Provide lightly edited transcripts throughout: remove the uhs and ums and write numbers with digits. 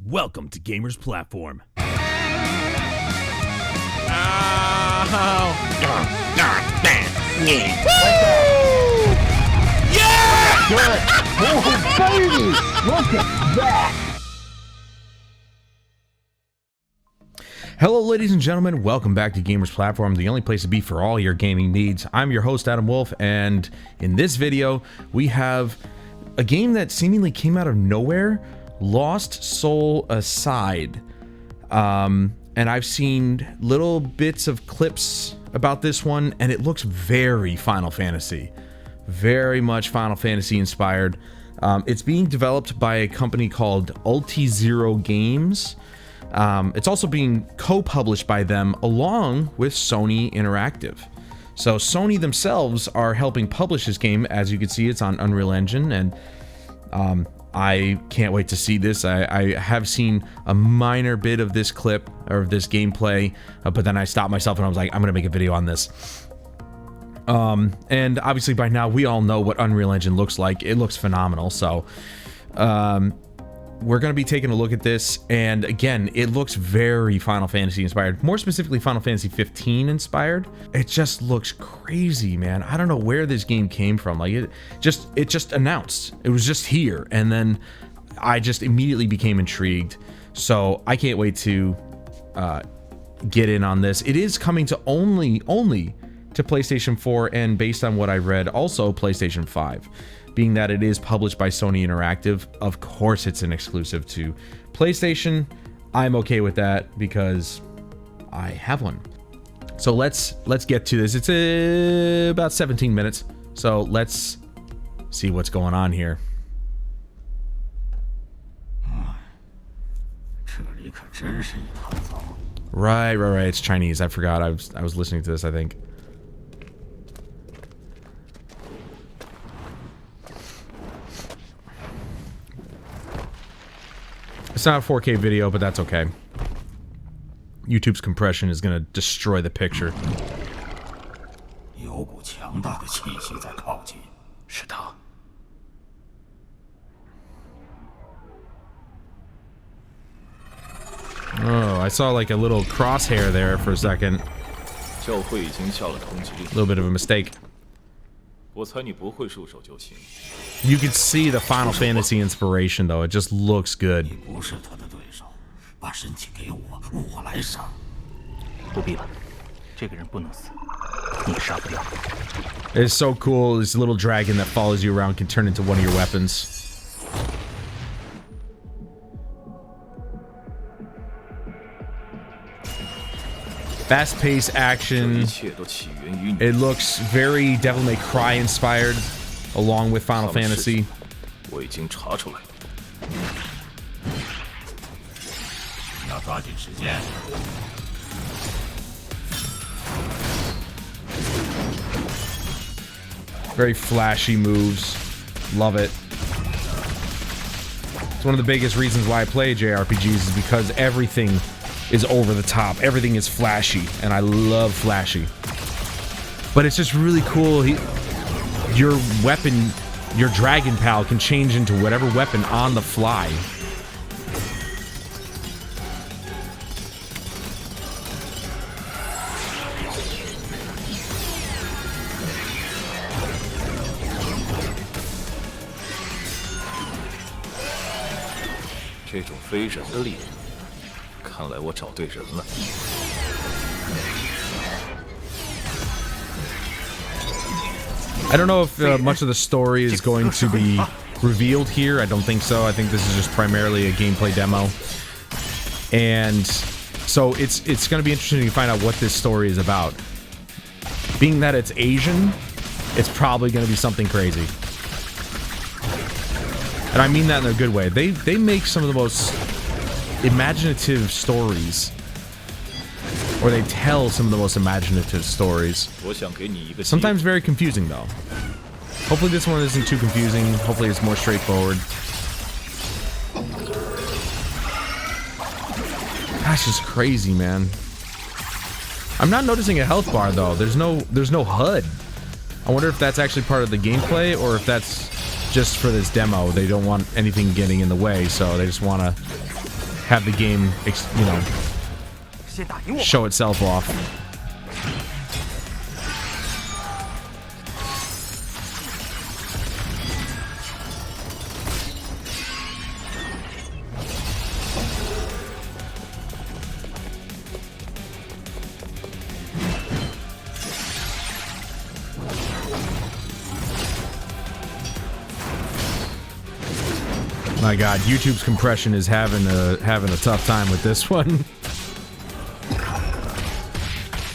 Welcome to Gamers Platform. Oh. Yeah! Good. Oh, baby! Look at that! Hello, ladies and gentlemen. Welcome back to Gamers Platform, the only place to be for all your gaming needs. I'm your host, Adam Wolf, and in this video, we have a game that seemingly came out of nowhere, Lost Soul Aside. And I've seen little bits of clips about this one, and it looks very Final Fantasy. Very much Final Fantasy inspired. It's being developed by a company called Ulti-Zero Games. It's also being co-published by them along with Sony Interactive. So Sony themselves are helping publish this game. As you can see, it's on Unreal Engine, and I can't wait to see this. I have seen a minor bit of this clip, or this gameplay, but then I stopped myself and I was like, I'm gonna make a video on this. And obviously by now we all know what Unreal Engine looks like. It looks phenomenal, so we're going to be taking a look at this, and again, it looks very Final Fantasy inspired, more specifically Final Fantasy 15 inspired. It just looks crazy, man. I don't know where this game came from. Like it just announced. It was just here, and then I just immediately became intrigued. So I can't wait to get in on this. It is coming to only to PlayStation 4, and based on what I read, also PlayStation 5. Being that it is published by Sony Interactive, of course it's an exclusive to PlayStation. I'm okay with that because I have one. So let's get to this. It's about 17 minutes, so let's see what's going on here. Right. It's Chinese. I forgot. I was listening to this, I think. It's not a 4K video, but that's okay. YouTube's compression is gonna destroy the picture. Oh, I saw like a little crosshair there for a second. A little bit of a mistake. You can see the Final Fantasy inspiration, though. It just looks good. It's so cool. This little dragon that follows you around can turn into one of your weapons. Fast-paced action. It looks very Devil May Cry inspired, along with Final Fantasy. Very flashy moves. Love it. It's one of the biggest reasons why I play JRPGs is because everything is over the top. Everything is flashy, and I love flashy. But it's just really cool. Your weapon, your dragon pal, can change into whatever weapon on the fly. I don't know if much of the story is going to be revealed here. I don't think so. I think this is just primarily a gameplay demo. And so it's going to be interesting to find out what this story is about. Being that it's Asian, it's probably going to be something crazy. And I mean that in a good way. They make some of the most imaginative stories. Or they tell some of the most imaginative stories. Sometimes very confusing, though. Hopefully this one isn't too confusing. Hopefully it's more straightforward. That's just crazy, man. I'm not noticing a health bar, though. There's no HUD. I wonder if that's actually part of the gameplay, or if that's just for this demo. They don't want anything getting in the way, so they just want to have the game, show itself off. My God, YouTube's compression is having a tough time with this one.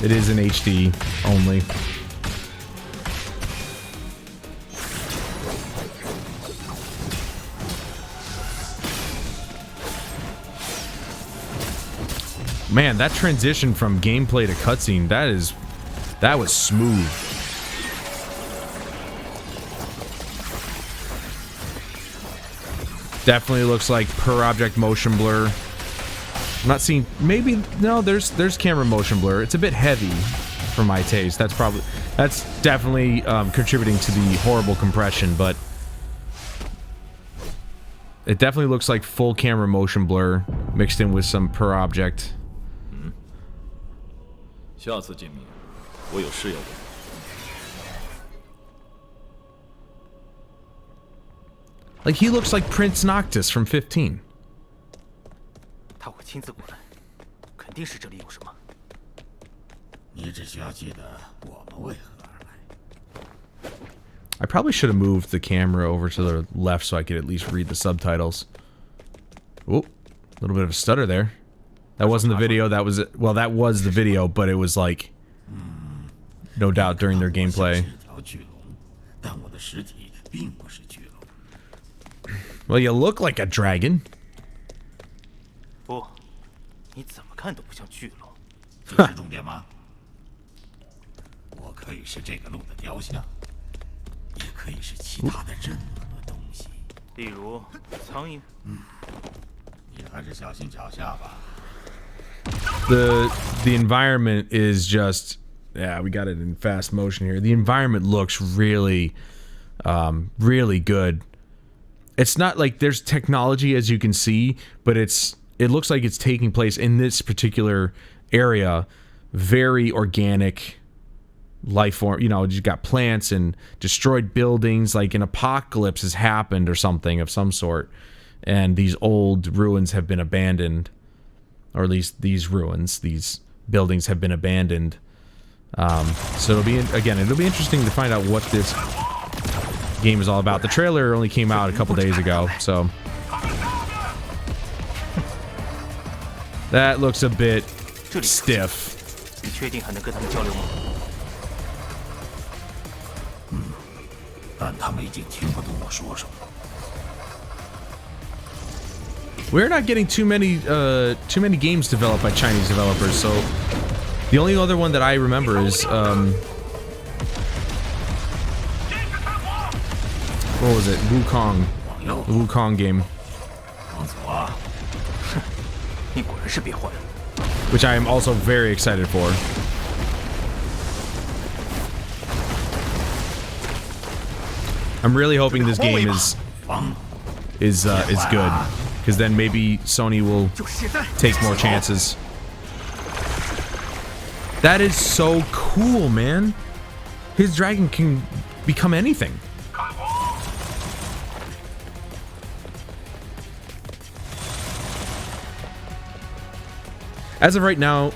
It is in HD only. Man, that transition from gameplay to cutscene, that was smooth. Definitely looks like per object motion blur. I'm not seeing, maybe, no, there's camera motion blur. It's a bit heavy for my taste. That's definitely contributing to the horrible compression, but it definitely looks like full camera motion blur mixed in with some per object. Like, he looks like Prince Noctis from 15. I probably should have moved the camera over to the left so I could at least read the subtitles. Oop, a little bit of a stutter there. That wasn't the video, that was it. Well, that was the video, but it was like, no doubt during their gameplay. Well, you look like a dragon. The environment is just, yeah, we got it in fast motion here. The environment looks really, really good. It's not like there's technology, as you can see, but it looks like it's taking place in this particular area. Very organic life form. You know, you've got plants and destroyed buildings, like an apocalypse has happened or something of some sort. And these old ruins have been abandoned. Or at least these ruins, these buildings have been abandoned. So it'll be interesting to find out what this game is all about. The trailer only came out a couple days ago, so that looks a bit stiff. We're not getting too many games developed by Chinese developers, so the only other one that I remember is what was it? Wukong. The Wukong game. Which I am also very excited for. I'm really hoping this game is good, because then maybe Sony will take more chances. That is so cool, man. His dragon can become anything. As of right now,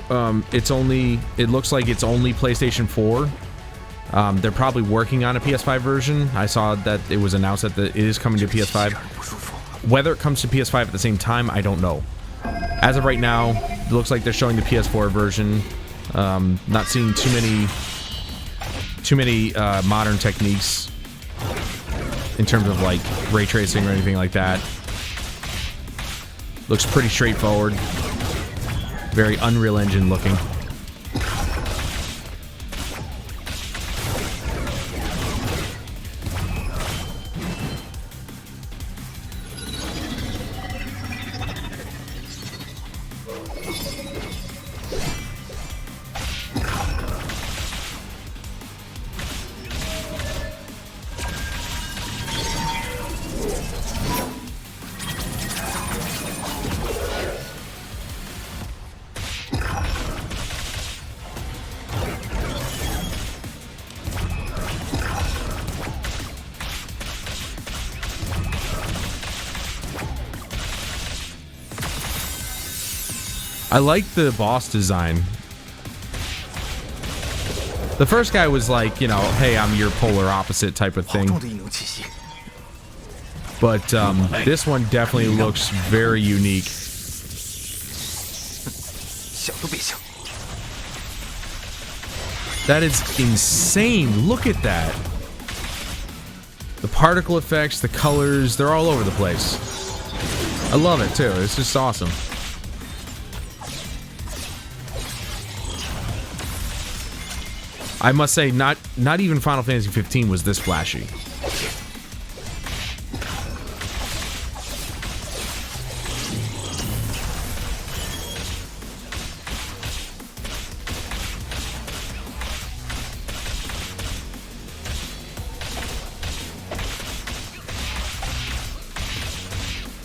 it looks like it's only PlayStation 4. They're probably working on a PS5 version. I saw that it was announced that it is coming to PS5. Whether it comes to PS5 at the same time, I don't know. As of right now, it looks like they're showing the PS4 version. Not seeing too many modern techniques in terms of like ray tracing or anything like that. Looks pretty straightforward. Very Unreal Engine looking. I like the boss design. The first guy was like, you know, hey, I'm your polar opposite type of thing. But this one definitely looks very unique. That is insane. Look at that. The particle effects, the colors, they're all over the place. I love it too. It's just awesome. I must say, not even Final Fantasy 15 was this flashy.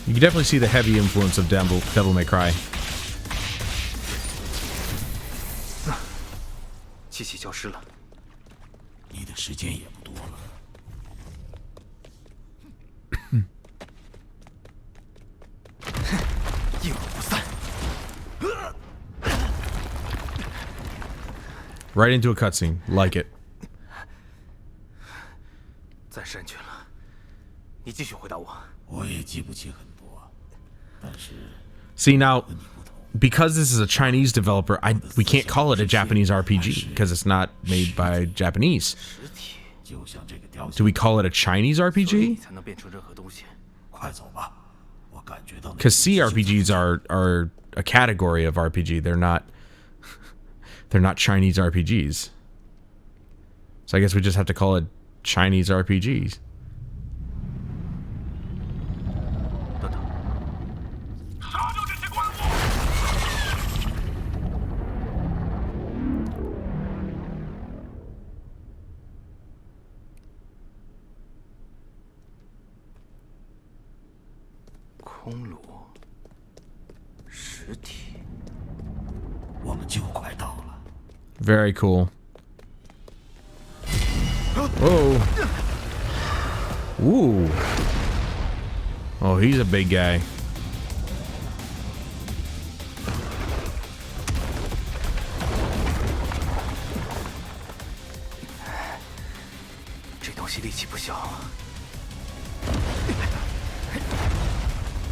You can definitely see the heavy influence of Devil May Cry. 机器消失了，你的时间也不多了。应付不散。Right into a cutscene, like it. 暂时安全了，你继续回答我。我也记不起很多，但是 See now, because this is a Chinese developer, we can't call it a Japanese RPG because it's not made by Japanese. Do we call it a Chinese RPG? Because CRPGs are a category of RPG. They're not Chinese RPGs. So I guess we just have to call it Chinese RPGs. Very cool. Whoa. Ooh. Oh, he's a big guy.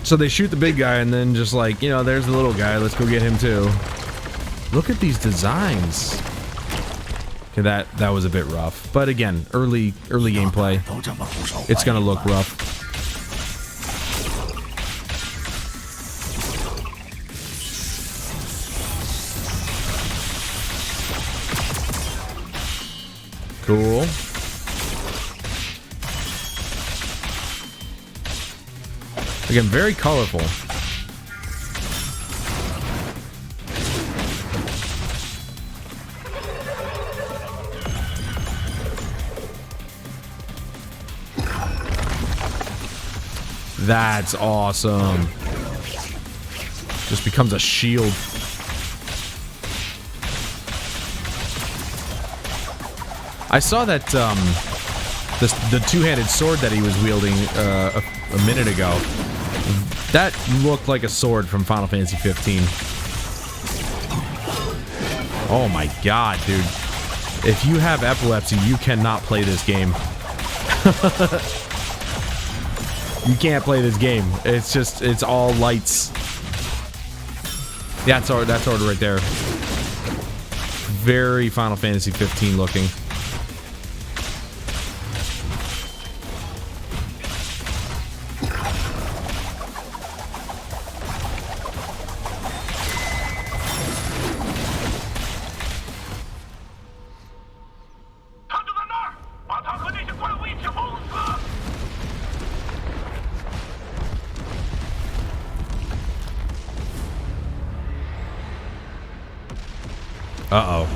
So they shoot the big guy and then just like, you know, there's the little guy. Let's go get him too. Look at these designs. Okay, that was a bit rough. But again, early gameplay. It's gonna look rough. Cool. Again, very colorful. That's awesome. Just becomes a shield. I saw that the two-handed sword that he was wielding a minute ago. That looked like a sword from Final Fantasy 15. Oh my god, dude. If you have epilepsy, you cannot play this game. You can't play this game. It's just, it's all lights. Yeah, that's sword right there. Very Final Fantasy 15 looking. Uh-oh.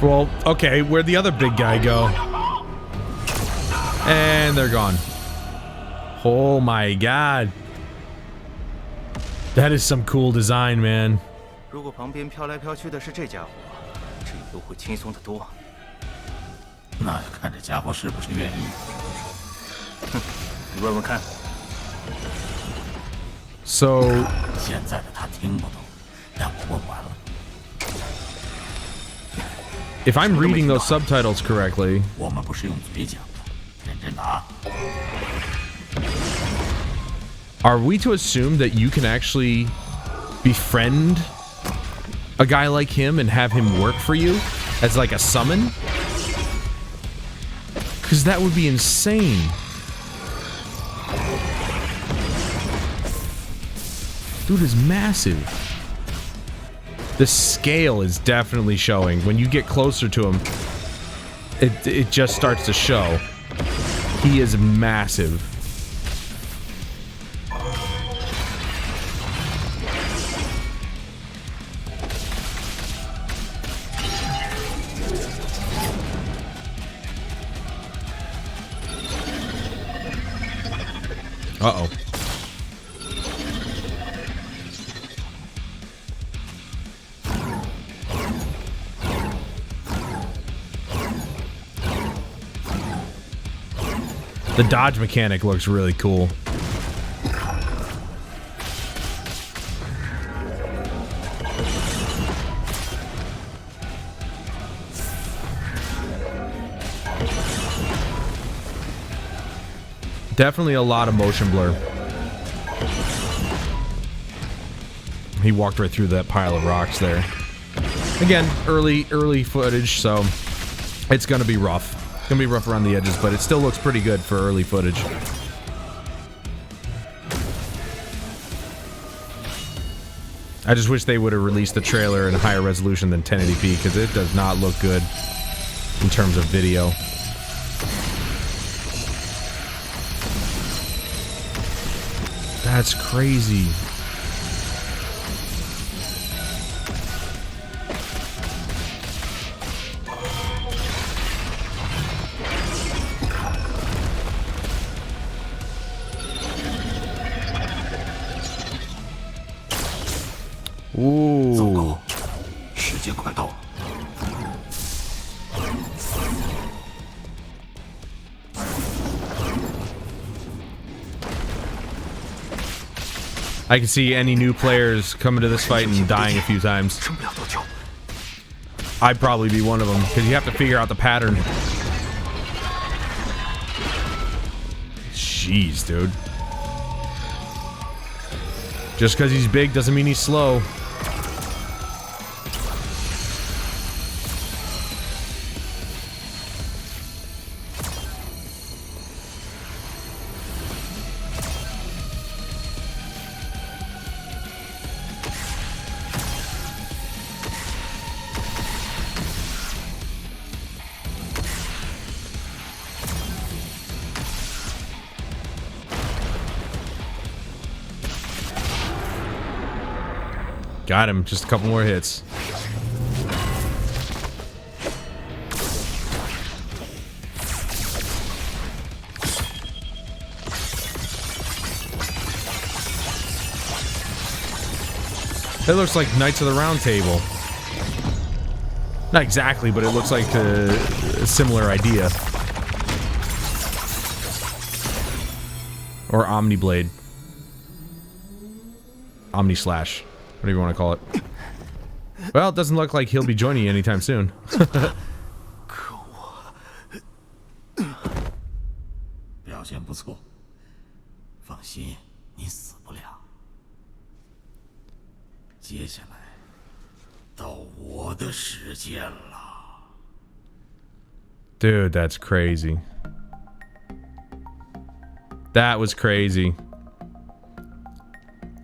Well, okay, where'd the other big guy go? And they're gone. Oh my god. That is some cool design, man. 如果旁边飘来飘去的是这家伙，这一路会轻松得多。那要看这家伙是不是愿意。哼，你问问看。So 现在的他听不懂， If I'm reading those subtitles correctly, 我们不是用嘴讲的，认真拿。 are we to assume that you can actually befriend a guy like him and have him work for you as like a summon? Because that would be insane. Dude is massive. The scale is definitely showing. When you get closer to him, it just starts to show. He is massive. Uh-oh. The dodge mechanic looks really cool. Definitely a lot of motion blur. He walked right through that pile of rocks there. Again, early footage, so it's gonna be rough. It's gonna be rough around the edges, but it still looks pretty good for early footage. I just wish they would have released the trailer in higher resolution than 1080p, because it does not look good in terms of video. That's crazy. Ooh. 时间快到。 I can see any new players coming to this fight and dying a few times. 撑不了多久。 I'd probably be one of them, because you have to figure out the pattern. Jeez, dude. Just because he's big doesn't mean he's slow. Got him. Just a couple more hits. That looks like Knights of the Round Table. Not exactly, but it looks like a similar idea. Or Omniblade. Omni Slash. Whatever you want to call it. Well, it doesn't look like he'll be joining you anytime soon. 表现不错，放心，你死不了。接下来到我的时间了。 Dude, that's crazy. That was crazy.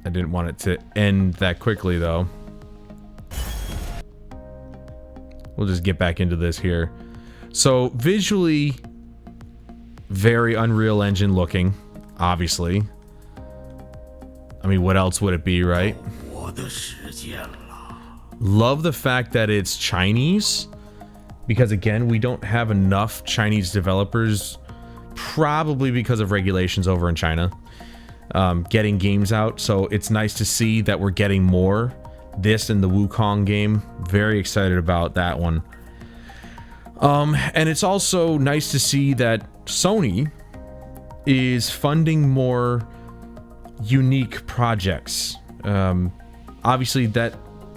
I didn't want it to end that quickly, though. We'll just get back into this here. So, visually, very Unreal Engine looking, obviously. I mean, what else would it be, right? 我的时间了。 Love the fact that it's Chinese, because again, we don't have enough Chinese developers, probably because of regulations over in China. Getting games out, so it's nice to see that we're getting more. This and the Wukong game, very excited about that one. And it's also nice to see that Sony is funding more unique projects. Obviously, that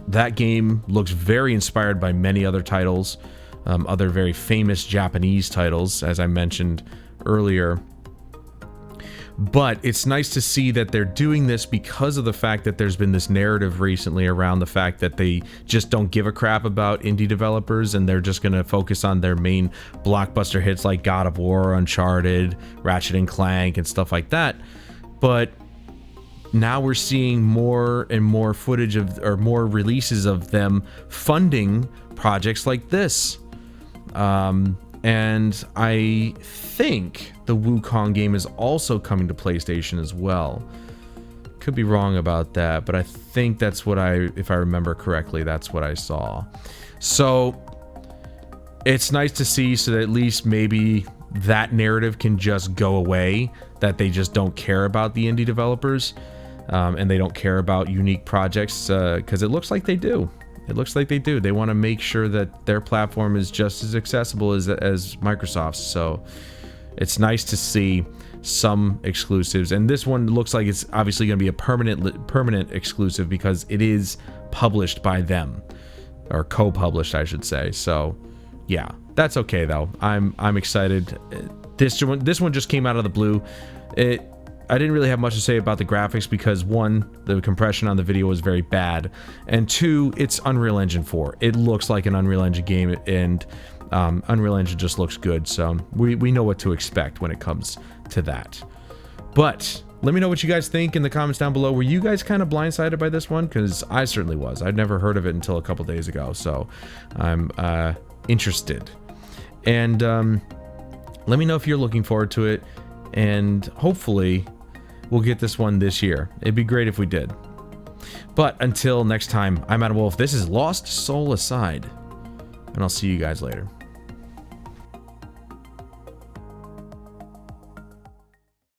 that game looks very inspired by many other titles, other very famous Japanese titles, as I mentioned earlier. But it's nice to see that they're doing this because of the fact that there's been this narrative recently around the fact that they just don't give a crap about indie developers, and they're just going to focus on their main blockbuster hits like God of War, Uncharted, Ratchet and Clank, and stuff like that. But now we're seeing more and more footage of, or more releases of them funding projects like this. And I think the Wukong game is also coming to PlayStation as well. Could be wrong about that, but I think that's what if I remember correctly, that's what I saw. So it's nice to see, so that at least maybe that narrative can just go away, that they just don't care about the indie developers, and they don't care about unique projects, because it looks like they do. It looks like they do. They want to make sure that their platform is just as accessible as Microsoft's. So it's nice to see some exclusives. And this one looks like it's obviously going to be a permanent exclusive because it is published by them, or co-published, I should say. So yeah, that's okay though. I'm excited. This one just came out of the blue. I didn't really have much to say about the graphics because, one, the compression on the video was very bad, and two, it's Unreal Engine 4. It looks like an Unreal Engine game, and Unreal Engine just looks good, so we know what to expect when it comes to that. But let me know what you guys think in the comments down below. Were you guys kind of blindsided by this one? Because I certainly was. I'd never heard of it until a couple days ago, so I'm interested. And let me know if you're looking forward to it, and hopefully we'll get this one this year. It'd be great if we did. But until next time, I'm Adam Wolf. This is Lost Soul Aside, and I'll see you guys later.